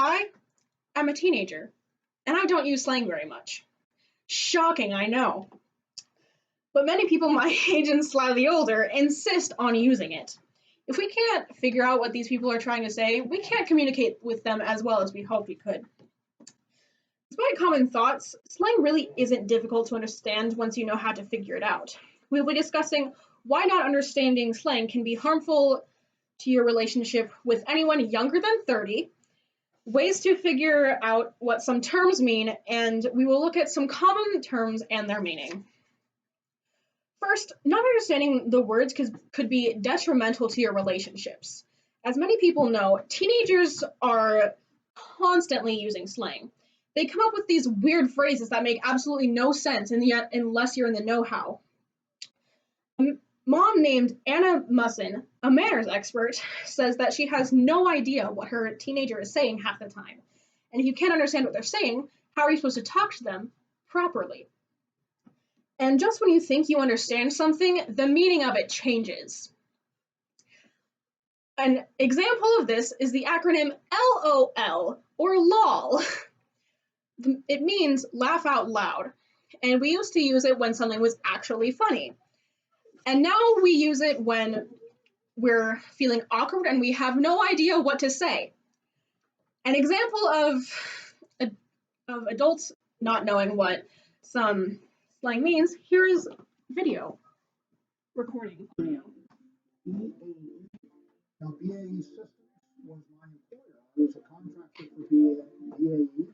I am a teenager, and I don't use slang very much. Shocking, I know. But many people my age and slightly older insist on using it. If we can't figure out what these people are trying to say, we can't communicate with them as well as we hope we could. Despite common thoughts, slang really isn't difficult to understand once you know how to figure it out. We'll be discussing why not understanding slang can be harmful to your relationship with anyone younger than 30, ways to figure out what some terms mean, and we will look at some common terms and their meaning. First, not understanding the words could be detrimental to your relationships. As many people know, teenagers are constantly using slang. They come up with these weird phrases that make absolutely no sense, and yet unless you're in the know-how. A mom named Anna Musson, a manners expert, says that she has no idea what her teenager is saying half the time. And if you can't understand what they're saying, how are you supposed to talk to them properly? And just when you think you understand something, the meaning of it changes. An example of this is the acronym LOL, or LOL. It means laugh out loud, and we used to use it when something was actually funny. And now we use it when we're feeling awkward and we have no idea what to say. An example of adults not knowing what some slang means, here is video recording. Now, BAE Systems was my employer. I was a contractor for BAE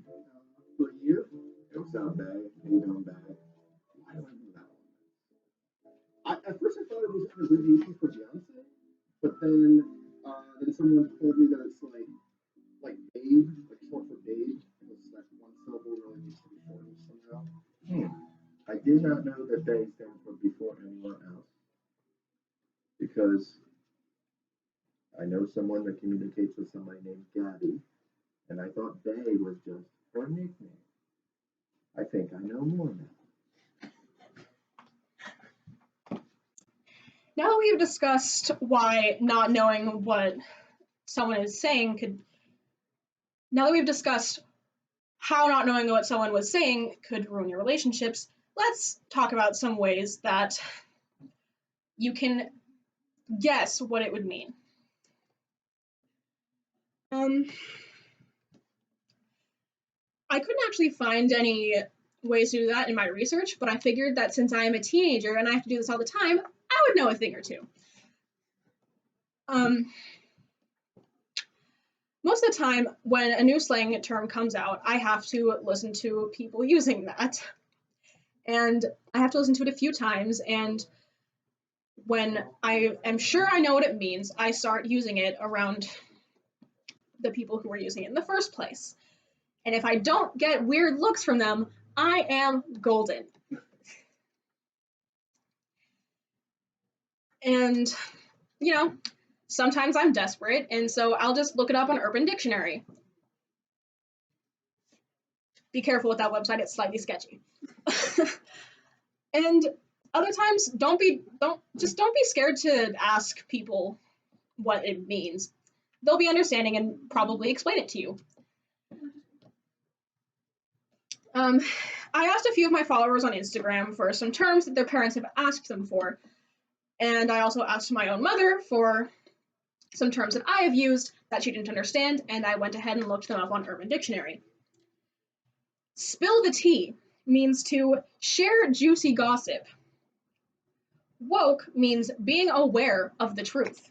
for a year. Don't sound bad. You know bad. Why do I know that one? At first, I thought it was an abbreviation for Beyonce, but then someone told me that it's like babe, like short for babe, because that one syllable really needs to be shortened somehow. I did not know that they stand for before anyone else, because I know someone that communicates with somebody named Gabby, and I thought they was just her nickname. I think I know more now. Now that we've discussed why not knowing what someone is saying now that we've discussed how not knowing what someone was saying could ruin your relationships, let's talk about some ways that you can guess what it would mean. I couldn't actually find any ways to do that in my research, but I figured that since I am a teenager and I have to do this all the time, I would know a thing or two. Most of the time, when a new slang term comes out, I have to listen to people using that. And I have to listen to it a few times, and when I am sure I know what it means, I start using it around the people who are using it in the first place. And if I don't get weird looks from them, I am golden. And, sometimes I'm desperate, and so I'll just look it up on Urban Dictionary. Be careful with that website, it's slightly sketchy. And other times, don't be scared to ask people what it means. They'll be understanding and probably explain it to you. I asked a few of my followers on Instagram for some terms that their parents have asked them for, and I also asked my own mother for some terms that I have used that she didn't understand, and I went ahead and looked them up on Urban Dictionary. Spill the tea means to share juicy gossip. Woke means being aware of the truth.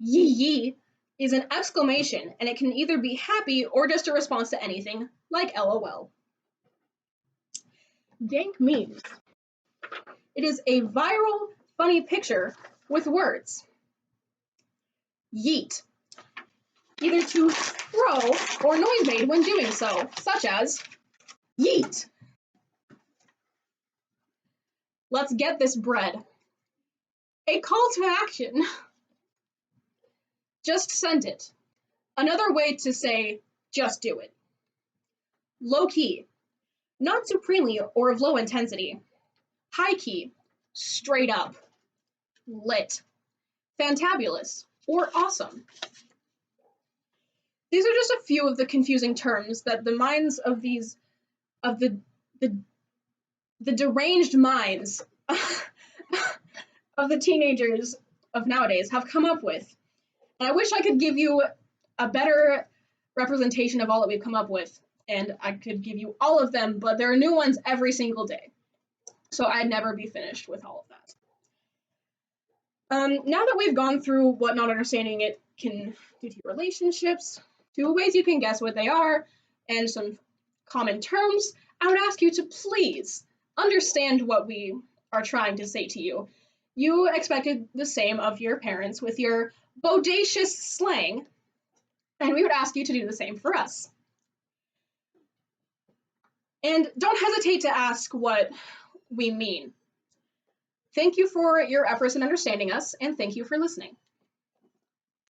Yee yee is an exclamation, and it can either be happy or just a response to anything, like LOL. Dank memes. It is a viral, funny picture with words. Yeet. Either to throw or noise made when doing so, such as yeet. Let's get this bread. A call to action. Just send it. Another way to say just do it. Low key. Not supremely or of low intensity. High key. Straight up. Lit. Fantabulous or awesome. These are just a few of the confusing terms that the minds of the deranged minds of the teenagers of nowadays have come up with. And I wish I could give you a better representation of all that we've come up with, and I could give you all of them, but there are new ones every single day. So I'd never be finished with all of that. Now that we've gone through what not understanding it can do to your relationships, 2 ways you can guess what they are, and some common terms, I would ask you to please understand what we are trying to say to you. You expected the same of your parents with your bodacious slang, and we would ask you to do the same for us. And don't hesitate to ask what we mean. Thank you for your efforts in understanding us, and thank you for listening.